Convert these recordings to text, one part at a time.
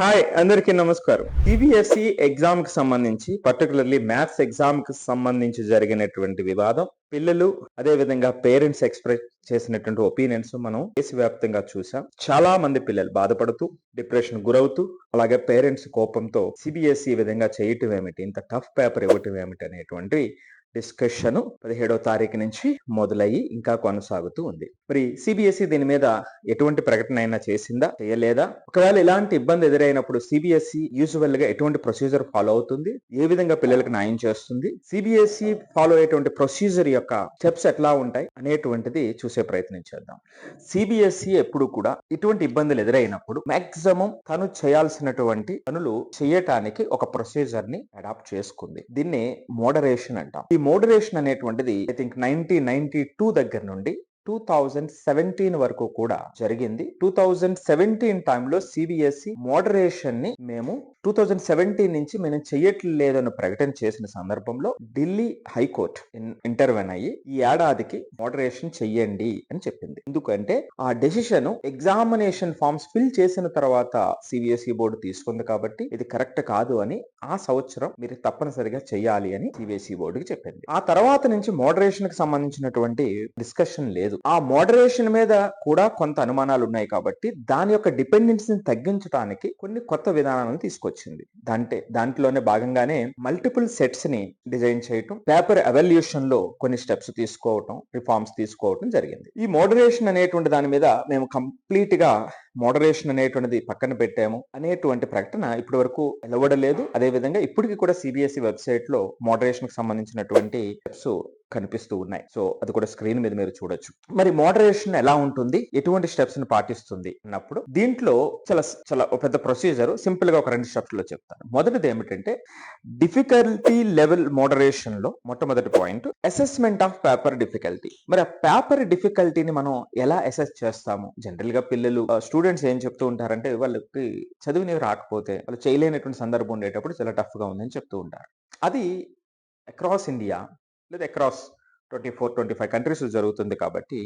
Hi అందరికీ నమస్కారం. CBSE exam కి సంబంధించి పర్టికులర్లీ మ్యాథ్స్ ఎగ్జామ్ కి సంబంధించి జరిగినటువంటి వివాదం, పిల్లలు అదే విధంగా పేరెంట్స్ ఎక్స్ప్రెస్ చేసినటువంటి ఒపీనియన్స్ మనం దేశవ్యాప్తంగా చూసాం. చాలా మంది పిల్లలు బాధపడుతూ డిప్రెషన్ గురవుతూ, అలాగే పేరెంట్స్ కోపంతో సిబిఎస్ఈ విధంగా చేయటం ఏమిటి, ఇంత టఫ్ పేపర్ ఇవ్వటం ఏమిటి అనేటువంటి డిస్కషన్ 17వ తారీఖు నుంచి మొదలయ్యి ఇంకా కొనసాగుతూ ఉంది. మరి సిబిఎస్ఈ దీని మీద ఎటువంటి ప్రకటన అయినా చేసిందా, చేయలేదా? ఒకవేళ ఇలాంటి ఇబ్బంది ఎదురైనప్పుడు సిబిఎస్ఈ యూజువల్ గా ఎటువంటి ప్రొసీజర్ ఫాలో అవుతుంది, ఏ విధంగా పిల్లలకు న్యాయం చేస్తుంది, సిబిఎస్ఈ ఫాలో అయ్యేటువంటి ప్రొసీజర్ యొక్క స్టెప్స్ ఎట్లా ఉంటాయి అనేటువంటిది చూసే ప్రయత్నం చేద్దాం. సిబిఎస్ఈ ఎప్పుడు కూడా ఇటువంటి ఇబ్బందులు ఎదురైనప్పుడు మాక్సిమం తను చేయాల్సినటువంటి పనులు చేయటానికి ఒక ప్రొసీజర్ ని అడాప్ట్ చేసుకుంది. దీన్ని మోడరేషన్ అంటాం. ఈ మోడరేషన్ అనేటువంటిది ఐ థింక్ 1992 దగ్గర నుండి 2017 వరకు కూడా జరిగింది. 2017 టైంలో సిబిఎస్ఈ మోడరేషన్ ని మేము 2017 నుంచి మేము చెయ్యట్లేదని ప్రకటన చేసిన సందర్భంలో ఢిల్లీ హైకోర్టు ఇంటర్వెన్ అయ్యి ఈ ఏడాదికి మోడరేషన్ చెయ్యండి అని చెప్పింది. ఎందుకంటే ఆ డెసిషన్ ఎగ్జామినేషన్ ఫామ్స్ ఫిల్ చేసిన తర్వాత సిబిఎస్ఈ బోర్డు తీసుకుంది కాబట్టి ఇది కరెక్ట్ కాదు అని ఆ సంవత్సరం మీరు తప్పనిసరిగా చెయ్యాలి అని సిబిఎస్ఈ బోర్డుకి చెప్పింది. ఆ తర్వాత నుంచి మోడరేషన్ కి సంబంధించినటువంటి డిస్కషన్ లేదు. ఆ మోడరేషన్ మీద కూడా కొంత అనుమానాలు ఉన్నాయి కాబట్టి దాని యొక్క డిపెండెన్సీని తగ్గించడానికి కొన్ని కొత్త విధానాలను తీసుకొచ్చింది. దాంట్లోనే భాగంగానే మల్టిపుల్ సెట్స్ ని డిజైన్ చేయటం, పేపర్ ఎవల్యూషన్ లో కొన్ని స్టెప్స్ తీసుకోవటం, రిఫార్మ్స్ తీసుకోవటం జరిగింది. ఈ మోడరేషన్ అనేటువంటి దాని మీద మేము కంప్లీట్ గా మోడరేషన్ అనేటువంటిది పక్కన పెట్టాము అనేటువంటి ప్రకటన ఇప్పటి వరకు వెలువడలేదు. అదే విధంగా ఇప్పటికి కూడా సిబిఎస్ఈ వెబ్సైట్ లో మోడరేషన్ కి సంబంధించినటువంటి స్టెప్స్ కనిపిస్తూ ఉన్నాయి. సో అది కూడా స్క్రీన్ మీద మీరు చూడొచ్చు. మరి మోడరేషన్ ఎలా ఉంటుంది, ఎటువంటి స్టెప్స్ ని పాటిస్తుంది అన్నప్పుడు దీంట్లో చాలా పెద్ద ప్రొసీజర్ సింపుల్ గా ఒక 2 స్టెప్స్ లో చెప్తాను. మొదటిది ఏమిటంటే డిఫికల్టీ లెవెల్ మోడరేషన్ లో మొట్టమొదటి point assessment of paper difficulty. మరి ఆ పేపర్ డిఫికల్టీని మనం ఎలా అసెస్ చేస్తాము? జనరల్ గా పిల్లలు స్టూడెంట్స్ ఏం చెప్తూ ఉంటారంటే వాళ్ళకి చదువుని రాకపోతే వాళ్ళు చేయలేనటువంటి సందర్భం ఉండేటప్పుడు చాలా టఫ్ గా ఉందని చెప్తూ ఉంటారు. అది అక్రాస్ ఇండియా లేదా అక్రాస్ 24-25 కంట్రీస్ జరుగుతుంది కాబట్టి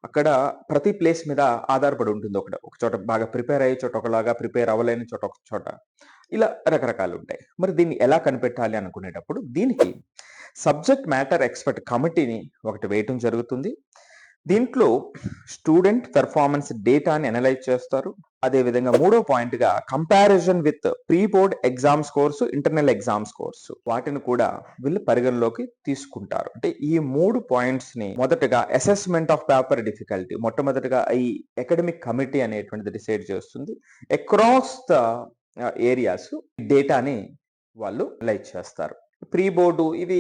అక్కడ ప్రతి ప్లేస్ మీద ఆధారపడి ఉంటుంది. ఒక చోట బాగా ప్రిపేర్ అయ్యే చోట ఒకలాగా, ప్రిపేర్ అవ్వలేని చోట ఒక చోట, ఇలా రకరకాలు ఉంటాయి. మరి దీన్ని ఎలా కనిపెట్టాలి అనుకునేటప్పుడు దీనికి సబ్జెక్ట్ మ్యాటర్ ఎక్స్పర్ట్ కమిటీని ఒకటి వేయటం జరుగుతుంది. దీంట్లో స్టూడెంట్ పెర్ఫార్మెన్స్ డేటాని అనలైజ్ చేస్తారు. అదే విధంగా మూడో పాయింట్ గా comparison with pre board exam scores, internal exam scores, వాటిని కూడా వీళ్ళు పరిగణలోకి తీసుకుంటారు. అంటే ఈ 3 పాయింట్స్ ని మొదటగా అసెస్మెంట్ ఆఫ్ పేపర్ డిఫికల్టీ మొట్టమొదటిగా ఈ అకాడమిక్ కమిటీ అనేటువంటిది డిసైడ్ చేస్తుంది. అక్రాస్ ద ఏరియాస్ డేటాని వాళ్ళు అనలైజ్ చేస్తారు. ప్రీ బోర్డు ఇది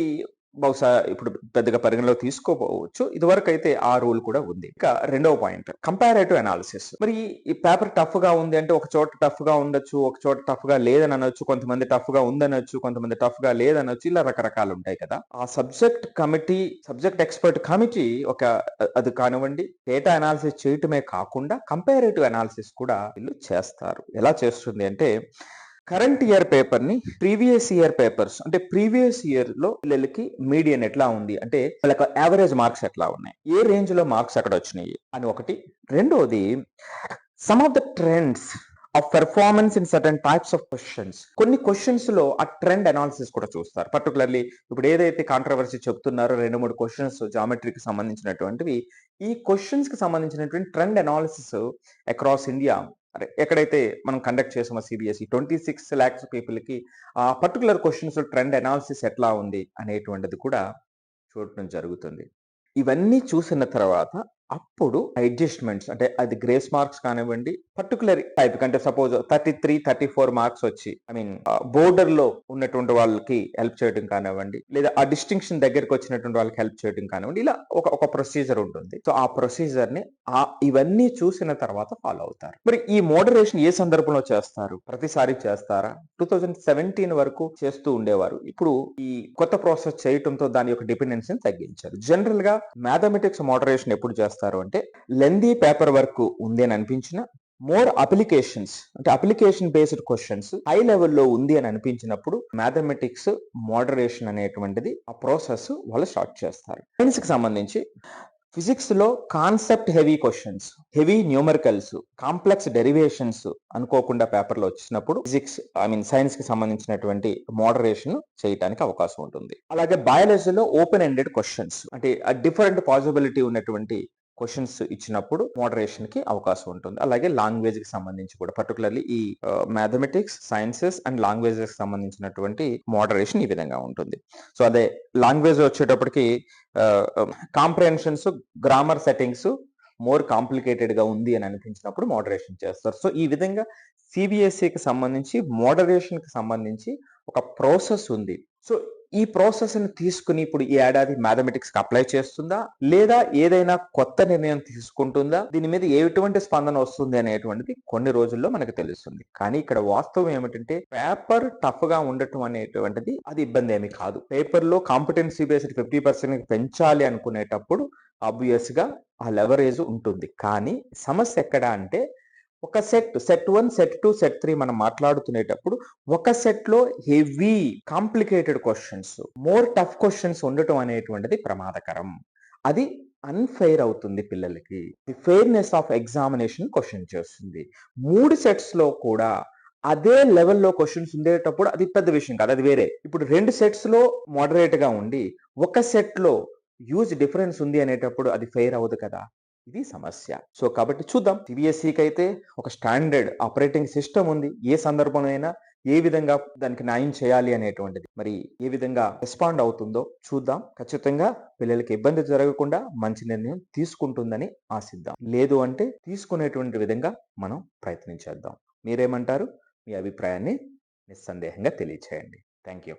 బహుశా ఇప్పుడు పెద్దగా పరిగణలో తీసుకోపోవచ్చు. ఇదివరకు అయితే ఆ రూల్ కూడా ఉంది. ఇక రెండవ పాయింట్ కంపారేటివ్ అనాలిసిస్. మరి ఈ పేపర్ టఫ్ గా ఉంది అంటే ఒక చోట టఫ్ గా ఉండొచ్చు, ఒక చోట టఫ్ గా లేదని అనొచ్చు, కొంతమంది టఫ్ గా ఉందనొచ్చు, కొంతమంది టఫ్ గా లేదనొచ్చు, ఇలా రకరకాలు ఉంటాయి కదా. ఆ సబ్జెక్ట్ ఎక్స్పర్ట్ కమిటీ అది కానివ్వండి, డేటా అనాలిసిస్ చేయటమే కాకుండా కంపారేటివ్ అనాలిసిస్ కూడా వీళ్ళు చేస్తారు. ఎలా చేస్తుంది అంటే కరెంట్ ఇయర్ పేపర్ ని ప్రీవియస్ ఇయర్ పేపర్స్, అంటే ప్రీవియస్ ఇయర్ లో పిల్లలకి మీడియన్ ఎట్లా ఉంది, అంటే వాళ్ళకి యావరేజ్ మార్క్స్ ఎట్లా ఉన్నాయి, ఏ రేంజ్ లో మార్క్స్ అక్కడ వచ్చినాయి అని ఒకటి. రెండోది some of the trends of performance in certain types of questions. కొన్ని క్వశ్చన్స్ లో ఆ ట్రెండ్ అనాలిసిస్ కూడా చూస్తారు. పర్టికులర్లీ ఇప్పుడు ఏదైతే కాంట్రవర్సీ చెప్తున్నారో 2-3 క్వశ్చన్స్ జామెట్రీకి సంబంధించినటువంటివి, ఈ క్వశ్చన్స్ కి సంబంధించినటువంటి ట్రెండ్ అనాలిసిస్ అక్రాస్ ఇండియా ఎక్కడైతే మనం కండక్ట్ చేసామో సిబిఎస్ఈ 26 lakhs పీపుల్ కి ఆ పర్టికులర్ క్వశ్చన్స్ ట్రెండ్ అనాలిసిస్ ఎట్లా ఉంది అనేటువంటిది కూడా చూడటం జరుగుతుంది. ఇవన్నీ చూసిన తర్వాత అప్పుడు అడ్జస్ట్మెంట్స్, అంటే అది గ్రేస్ మార్క్స్ కానివ్వండి, పర్టికులర్ టైప్ అంటే సపోజ్ 33-34 మార్క్స్ వచ్చి బోర్డర్ లో ఉన్నటువంటి వాళ్ళకి హెల్ప్ చేయడం కానివ్వండి, లేదా ఆ డిస్టింక్షన్ దగ్గరకు వచ్చినటువంటి వాళ్ళకి హెల్ప్ చేయడం కానివ్వండి, ఇలా ఒక ప్రొసీజర్ ఉంటుంది. సో ఆ ప్రొసీజర్ ని ఇవన్నీ చూసిన తర్వాత ఫాలో అవుతారు. మరి ఈ మోడరేషన్ ఏ సందర్భంలో చేస్తారు? ప్రతిసారి చేస్తారా? 2017 వరకు చేస్తూ ఉండేవారు. ఇప్పుడు ఈ కొత్త ప్రాసెస్ చేయటంతో దాని యొక్క డిపెండెన్సీని తగ్గించారు. జనరల్ గా మ్యాథమెటిక్స్ మోడరేషన్ ఎప్పుడు చేస్తారు అంటే లెందీ పేపర్ వర్క్ ఉంది అని అనిపించిన, మోర్ అప్లికేషన్స్ అంటే అప్లికేషన్ బేస్డ్ క్వశ్చన్స్ హై లెవెల్లో ఉంది అని అనిపించినప్పుడు మ్యాథమెటిక్స్ మోడరేషన్ అనేటువంటిది ఆ ప్రాసెస్ వాళ్ళు స్టార్ట్ చేస్తారు. సైన్స్ కి సంబంధించి ఫిజిక్స్ లో concept heavy questions, heavy numericals, complex derivations అనుకోకుండా పేపర్ లో వచ్చినప్పుడు ఫిజిక్స్ సైన్స్ కి సంబంధించినటువంటి మోడరేషన్ చేయడానికి అవకాశం ఉంటుంది. అలాగే బయాలజీలో ఓపెన్ ఎండెడ్ క్వశ్చన్స్, అంటే డిఫరెంట్ పాసిబిలిటీ ఉన్నటువంటి క్వశ్చన్స్ ఇచ్చినప్పుడు మోడరేషన్ కి అవకాశం ఉంటుంది. అలాగే లాంగ్వేజ్ కి సంబంధించి కూడా పర్టికులర్లీ ఈ మ్యాథమెటిక్స్, సైన్సెస్ అండ్ లాంగ్వేజెస్ కి సంబంధించినటువంటి మోడరేషన్ ఈ విధంగా ఉంటుంది. సో అదే లాంగ్వేజ్ వచ్చేటప్పటికి comprehensions, grammar settings more complicated గా ఉంది అని అనిపించినప్పుడు మోడరేషన్ చేస్తారు. సో ఈ విధంగా సిబిఎస్ఈకి సంబంధించి మోడరేషన్ కి సంబంధించి ఒక ప్రాసెస్ ఉంది. సో ఈ ప్రాసెస్ ని తీసుకుని ఇప్పుడు ఈ ఏడాది మ్యాథమెటిక్స్ కి అప్లై చేస్తుందా, లేదా ఏదైనా కొత్త నిర్ణయం తీసుకుంటుందా, దీని మీద ఎటువంటి స్పందన వస్తుంది అనేటువంటిది కొన్ని రోజుల్లో మనకు తెలుస్తుంది. కానీ ఇక్కడ వాస్తవం ఏమిటంటే పేపర్ టఫ్ గా ఉండటం అనేటువంటిది అది ఇబ్బంది ఏమి కాదు. పేపర్ లో కాంపిటెన్సీ బేస్డ్ 50% పెంచాలి అనుకునేటప్పుడు ఆబ్వియస్ గా ఆ లెవరేజ్ ఉంటుంది. కానీ సమస్య ఎక్కడ అంటే ఒక సెట్ 1, సెట్ 2, సెట్ 3 మనం మాట్లాడుతునేటప్పుడు ఒక సెట్ లో heavy complicated questions, more tough questions ఉండటం అనేటువంటిది ప్రమాదకరం. అది అన్ఫెయిర్ అవుతుంది పిల్లలకి. The fairness of examination question చేస్తుంది. 3 సెట్స్ లో కూడా అదే లెవెల్లో క్వశ్చన్స్ ఉండేటప్పుడు అది పెద్ద విషయం కాదు, అది వేరే. ఇప్పుడు 2 సెట్స్ లో మోడరేట్ గా ఉండి ఒక సెట్ లో హ్యూజ్ డిఫరెన్స్ ఉంది అనేటప్పుడు అది ఫెయిర్ అవ్వదు కదా. ఇది సమస్య. సో కాబట్టి చూద్దాం. సిబిఎస్ఈకి అయితే ఒక స్టాండర్డ్ ఆపరేటింగ్ సిస్టమ్ ఉంది. ఏ సందర్భంలోనైనా ఏ విధంగా దానికి న్యాయం చేయాలి అనేటువంటిది మరి ఏ విధంగా రెస్పాండ్ అవుతుందో చూద్దాం. ఖచ్చితంగా పిల్లలకి ఇబ్బంది జరగకుండా మంచి నిర్ణయం తీసుకుంటుందని ఆశిద్దాం. లేదు అంటే తీసుకునేటువంటి విధంగా మనం ప్రయత్నించేద్దాం. మీరేమంటారు? మీ అభిప్రాయాన్ని నిస్సందేహంగా తెలియచేయండి. Thank you.